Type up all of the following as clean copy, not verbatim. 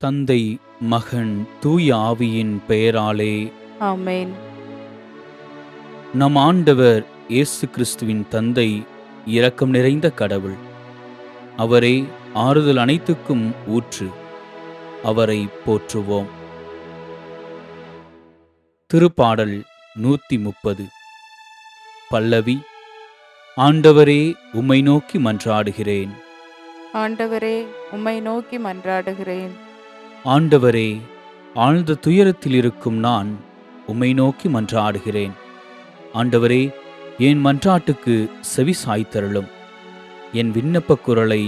தந்தை, மகன், தூய ஆவியின் பெயராலே ஆமென். நம் ஆண்டவர் இயேசு கிறிஸ்துவின் தந்தை இரக்கம் நிறைந்த கடவுள். அவரே ஆறுதல் அனைத்துக்கும் ஊற்று. அவரை போற்றுவோம். திருப்பாடல் 130. பல்லவி. ஆண்டவரே, உம்மை நோக்கி மன்றாடுகிறேன். ஆண்டவரே, உம்மை நோக்கி மன்றாடுகிறேன். ஆண்டவரே, ஆழ்ந்த துயரத்தில் இருக்கும் நான் உம்மை நோக்கி மன்றாடுகிறேன். ஆண்டவரே, என் மன்றாட்டுக்கு செவி சாய்த்தருளும். என் விண்ணப்பக் குரலை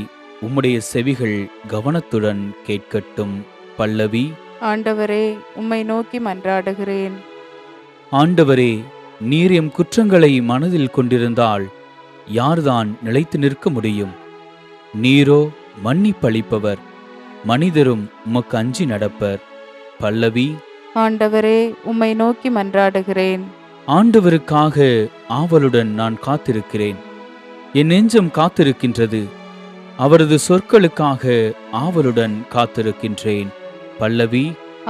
உம்முடைய செவிகள் கவனத்துடன் கேட்கட்டும். பல்லவி. ஆண்டவரே, உம்மை நோக்கி மன்றாடுகிறேன். ஆண்டவரே, நீர் எம் குற்றங்களை மனதில் கொண்டிருந்தால் யார்தான் நிலைத்து நிற்க முடியும்? நீரோ மன்னிப்பளிப்பவர், மனிதரும் உமக்கு அஞ்சி நடப்பர். பல்லவி. ஆண்டவரே, உம்மை நோக்கி மன்றாடுகிறேன். ஆண்டவருக்காக ஆவலுடன் நான் காத்திருக்கிறேன். என் நெஞ்சம் காத்திருக்கின்றது. அவரது சொற்களுக்காக ஆவலுடன் காத்திருக்கின்றேன். பல்லவி.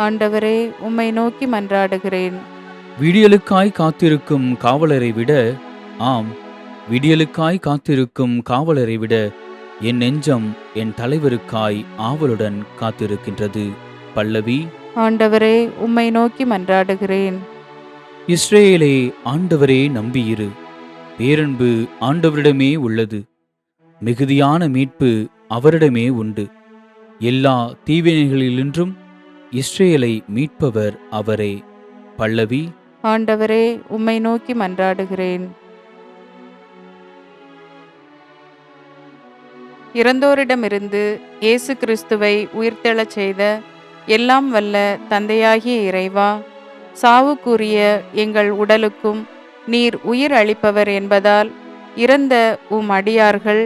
ஆண்டவரே, உம்மை நோக்கி மன்றாடுகிறேன். விடியலுக்காய் காத்திருக்கும் காவலரை விட, ஆம், விடியலுக்காய் காத்திருக்கும் காவலரை விட என் நெஞ்சம் என் தலைவருக்காய் ஆவலுடன் காத்திருக்கின்றது. பல்லவி. ஆண்டவரே, உம்மை நோக்கி மன்றாடுகிறேன். இஸ்ரேலே, ஆண்டவரே நம்பியிரு. பேரன்பு ஆண்டவரிடமே உள்ளது. மிகுதியான மீட்பு அவரிடமே உண்டு. எல்லா தீவினைகளினின்றும் இஸ்ரேலை மீட்பவர் அவரே. பல்லவி. ஆண்டவரே, உம்மை நோக்கி மன்றாடுகிறேன். இறந்தோரிடமிருந்து இயேசு கிறிஸ்துவை உயிர்த்தெழச் செய்த எல்லாம் வல்ல தந்தையாகிய இறைவா, சாவுக்குரிய எங்கள் உடலுக்கும் நீர் உயிர் அளிப்பவர் என்பதால் இறந்த உம் அடியார்கள்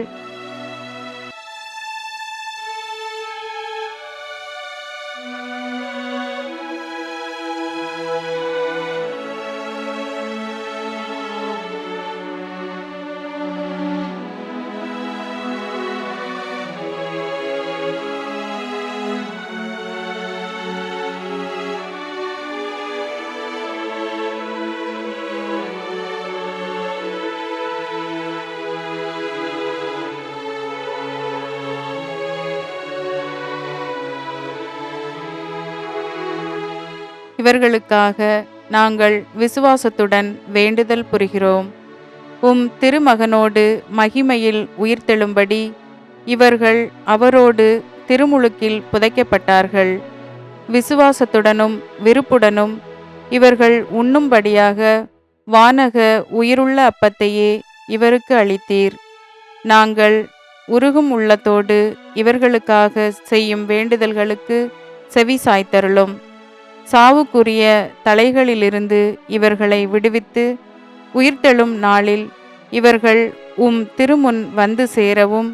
இவர்களுக்காக நாங்கள் விசுவாசத்துடன் வேண்டுதல் புரிகிறோம். உம் திருமகனோடு மகிமையில் உயிர்த்தெழும்படி இவர்கள் அவரோடு திருமுழுக்கில் புதைக்கப்பட்டார்கள். விசுவாசத்துடனும் விருப்புடனும் இவர்கள் உண்ணும்படியாக வானக உயிருள்ள அப்பத்தையே இவருக்கு அளித்தீர். நாங்கள் உருகும் உள்ளத்தோடு இவர்களுக்காக செய்யும் வேண்டுதல்களுக்கு செவி சாய்த்தருளும். சாவுக்குரிய தலைகளிலிருந்து இவர்களை விடுவித்து உயிர்த்தெழும் நாளில் இவர்கள் உம் திருமுன் வந்து சேரவும்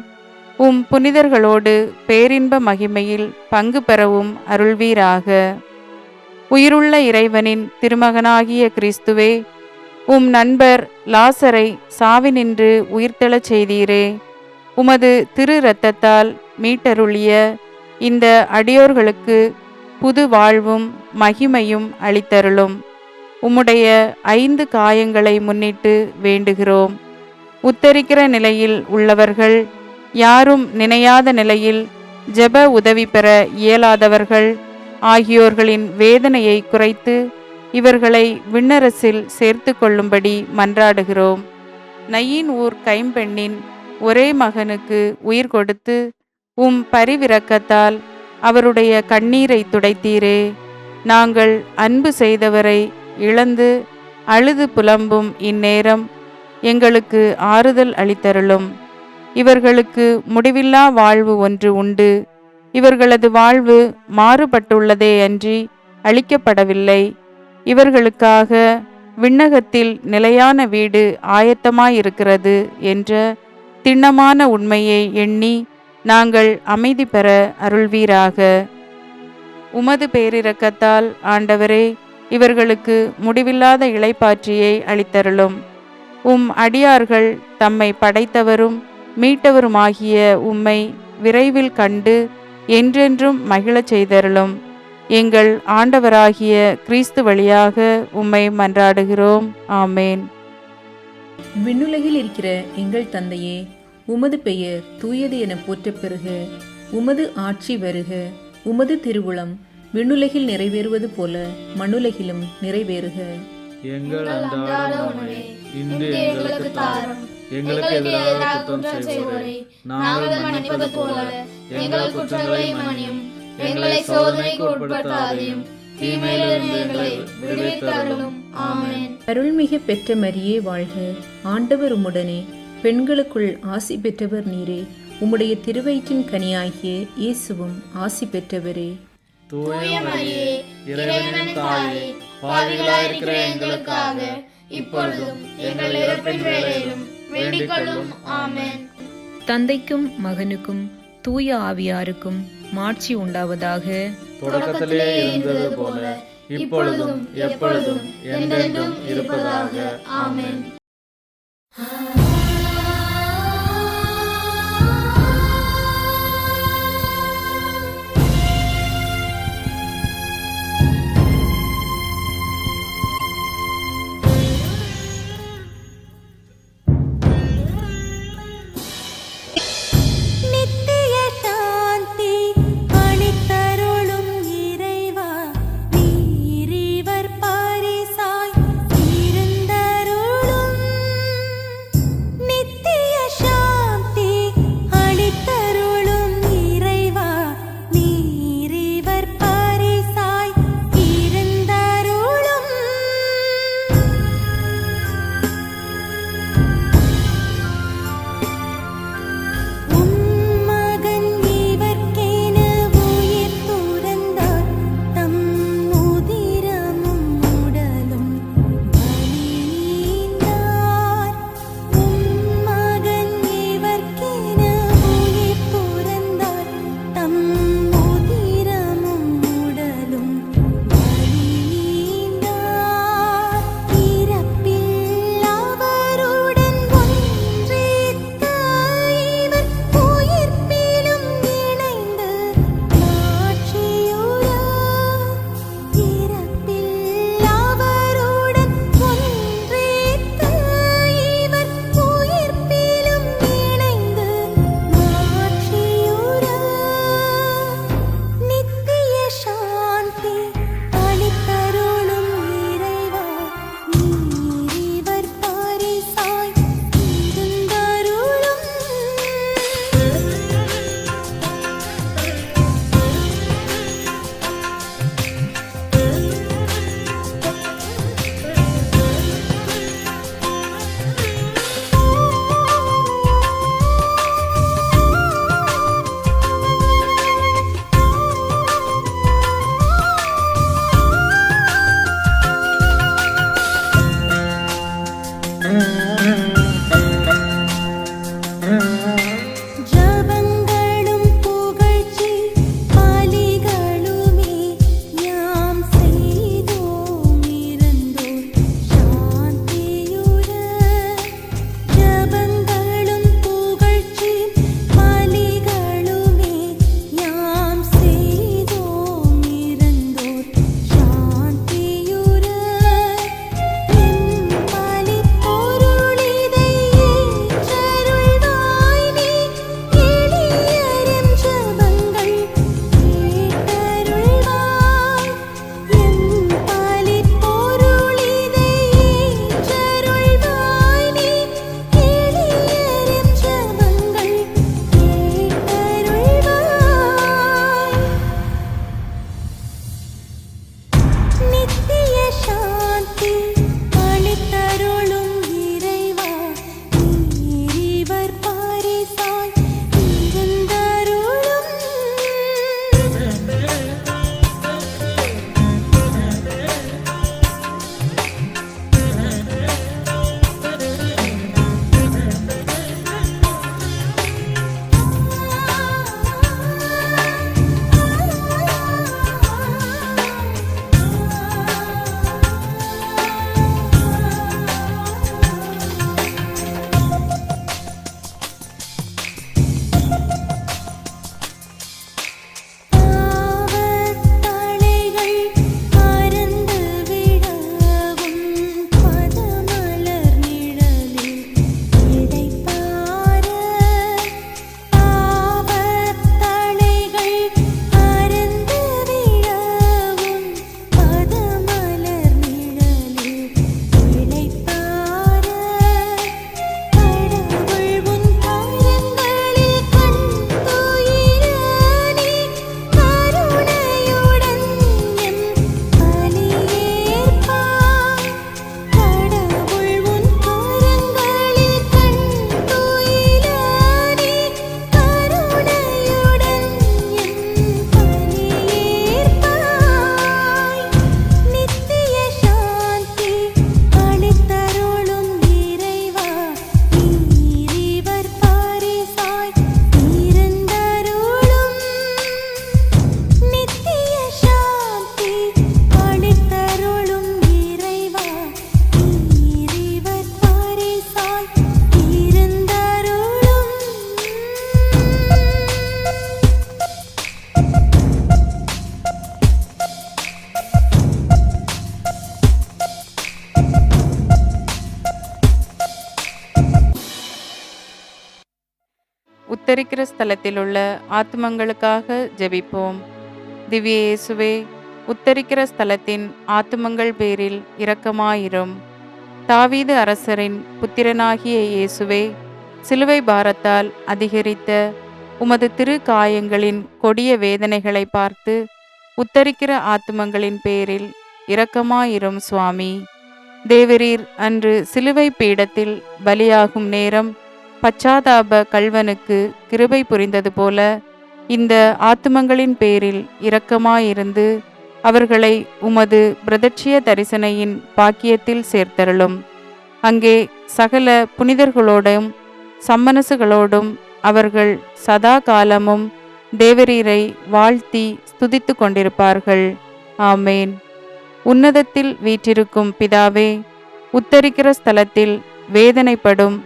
உம் புனிதர்களோடு பேரின்ப மகிமையில் பங்கு பெறவும் அருள்வீராக. உயிருள்ள இறைவனின் திருமகனாகிய கிறிஸ்துவே, உம் நண்பர் லாசரை சாவினின்று உயிர்த்தெழச் செய்தீரே. உமது திரு இரத்தத்தால் மீட்டருளிய இந்த அடியோர்களுக்கு புது வாழ்வும் மகிமையும் அளித்தருளும். உம்முடைய 5 காயங்களை முன்னிட்டு வேண்டுகிறோம். உத்தரிக்கிற நிலையில் உள்ளவர்கள், யாரும் நினையாத நிலையில் ஜெப உதவி பெற இயலாதவர்கள் ஆகியோர்களின் வேதனையை குறைத்து இவர்களை விண்ணரசில் சேர்த்து கொள்ளும்படி மன்றாடுகிறோம். நயீன் ஊர் கைம்பெண்ணின் ஒரே மகனுக்கு உயிர் கொடுத்து உம் பரிவிரக்கத்தால் அவருடைய கண்ணீரை துடைத்தீரே. நாங்கள் அன்பு செய்தவரை இழந்து அழுது புலம்பும் இந்நேரம் எங்களுக்கு ஆறுதல் அளித்தருளும். இவர்களுக்கு முடிவில்லா வாழ்வு ஒன்று உண்டு. இவர்களது வாழ்வு மாறுபட்டுள்ளதே அன்றி அளிக்கப்படவில்லை. இவர்களுக்காக விண்ணகத்தில் நிலையான வீடு ஆயத்தமாயிருக்கிறது என்ற திண்ணமான உண்மையை எண்ணி நாங்கள் அமைதி பெற அருள்வீராக. உமது பேரிரக்கத்தால் ஆண்டவரே, இவர்களுக்கு முடிவில்லாத இளைப்பாற்றியை அளித்தருளும். உம் அடியார்கள் தம்மை படைத்தவரும் மீட்டவருமாகிய உம்மை விரைவில் கண்டு என்றென்றும் மகிழச் செய்தருளும். எங்கள் ஆண்டவராகிய கிறிஸ்து வழியாக உம்மை மன்றாடுகிறோம். ஆமேன். விண்ணுலகில் இருக்கிற எங்கள் தந்தையே, உமது பெயர் தூயது என போற்றப் பெறுக. உமது ஆட்சி வருக. உமது திருவுளம் விண்ணுலகில் நிறைவேறுவது போல மண்ணுலகிலும் நிறைவேறுக. எங்கள் அன்றாட உணவை இன்று எங்களுக்கு தாரும். எங்களுக்கு எதிராக குற்றம் செய்வோரை நாங்கள் மன்னிப்பது போல எங்கள் குற்றங்களை மன்னியும். எங்களை சோதனைக்கு உட்படுத்தாதேயும், தீமையிலிருந்து எங்களை விடுவித்தருளும். ஆமென். அருள்மிகு பெற்ற மரியே வாழ்க. ஆண்டவர் உம்முடனே, பெண்களுக்குள் ஆசி பெற்றவர் நீரே. உம்முடைய திருவயிற்றின் கனியாகிய இயேசுவும் ஆசி பெற்றவரே. தூய மரியே, இறைவனின் தாயே, பாவிகளாயிருக்கிற எங்களுக்காக இப்பொழுதும் எங்கள் இறப்பின் வேளையிலும் வேண்டிக் கொள்ளும். ஆமென். தந்தைக்கும் மகனுக்கும் தூய ஆவியாருக்கும் மாட்சி உண்டாவதாக. தொடக்கத்திலே இருந்தது போல இப்பொழுதும் எப்பொழுதும் என்றென்றும் இருப்பதாக. ஆமென். உத்தரிக்கிற ஸ்தலத்தில் உள்ள ஆத்துமங்களுக்காக ஜெபிப்போம். திவ்ய இயேசுவே, உத்தரிக்கிற ஸ்தலத்தின் ஆத்துமங்கள் பேரில் இரக்கமாயிரும். தாவீது அரசரின் புத்திரனாகிய இயேசுவே, சிலுவை பாரத்தால் அதிகரித்த உமது திரு காயங்களின் கொடிய வேதனைகளை பார்த்து உத்தரிக்கிற ஆத்துமங்களின் பேரில் இரக்கமாயிரும் சுவாமி. தேவரீர் அன்று சிலுவை பீடத்தில் பலியாகும் நேரம் பச்சாதாப கள்வனுக்கு கிருபை புரிந்தது போல இந்த ஆத்துமங்களின் பேரில் இரக்கமாயிருந்து அவர்களை உமது பிரதட்சிய தரிசனையின் பாக்கியத்தில் சேர்த்தருளும். அங்கே சகல புனிதர்களோடும் சம்மனசுகளோடும் அவர்கள் சதா காலமும் தேவரீரை வாழ்த்தி ஸ்துதித்து கொண்டிருப்பார்கள். ஆமேன். உன்னதத்தில் வீற்றிருக்கும் பிதாவே, உத்தரிக்கிற ஸ்தலத்தில் வேதனைப்படும்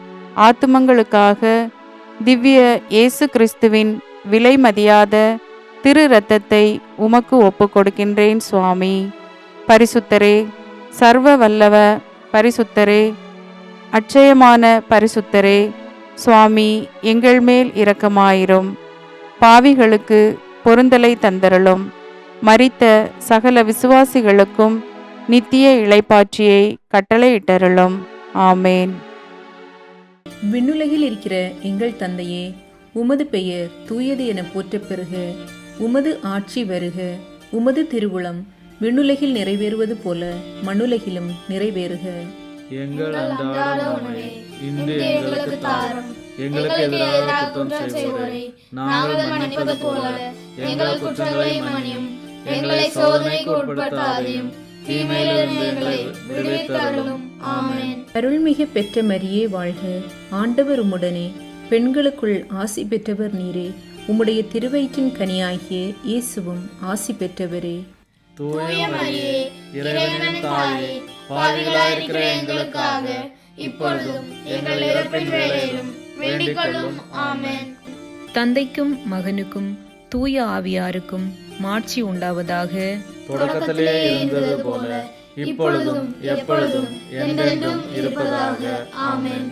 ஆத்துமங்களுக்காக திவ்ய இயேசு கிறிஸ்துவின் விலை மதியாத திரு இரத்தத்தை உமக்கு ஒப்பு கொடுக்கின்றேன் சுவாமி. பரிசுத்தரே, சர்வ வல்லவ பரிசுத்தரே, அட்சயமான பரிசுத்தரே, சுவாமி எங்கள் மேல் இரக்கமாயிரும். பாவிகளுக்கு பொருந்தலை தந்தருளும். மரித்த சகல விசுவாசிகளுக்கும் நித்திய இளைப்பாற்றியை கட்டளையிட்டருளும். ஆமேன். விண்ணுலகில் இருக்கிற எங்கள் தந்தையே, உமது பெயர் தூயது என போற்றப் பெறுக. உமது ஆட்சி வருக. உமது திருவுளம் விண்ணுலகில் நிறைவேறுவது போல மண்ணுலகிலும் நிறைவேறுக. எங்கள் அன்றாட உணவை இன்று எங்களுக்கு தாரும். எங்களுக்கு எதிராக குற்றம் செய்வோரை நாங்கள் மன்னிப்பது போல எங்கள் குற்றங்களை மன்னியும். எங்களை சோதனைக்கு உட்படுத்தாதையும், தீமையிலிருந்து எங்களை விடுவித்தருளும். ஆமென். அருள்மிகு பெற்ற மரியே வாழ்க. ஆண்டவர் உம்முடனே, பெண்களுக்குள் ஆசி பெற்றவர் நீரே. உம்முடைய திருவயிற்றின் கனியாகிய இயேசுவும் ஆசி பெற்றவரே. தூய மரியே, இறைவனின் தாயே, பாவிகளாயிருக்கிற எங்களுக்காக இப்பொழுதும் எங்கள் இறப்பின் வேளையிலும் வேண்டிக் கொள்ளும். ஆமென். தந்தைக்கும் மகனுக்கும் தூய ஆவியாருக்கும் மாட்சி உண்டாவதாக. தொடக்கத்திலே இருந்தது போல இப்பொழுதும் எப்பொழுதும் என்றென்றும் இருப்பதாக. ஆமென்.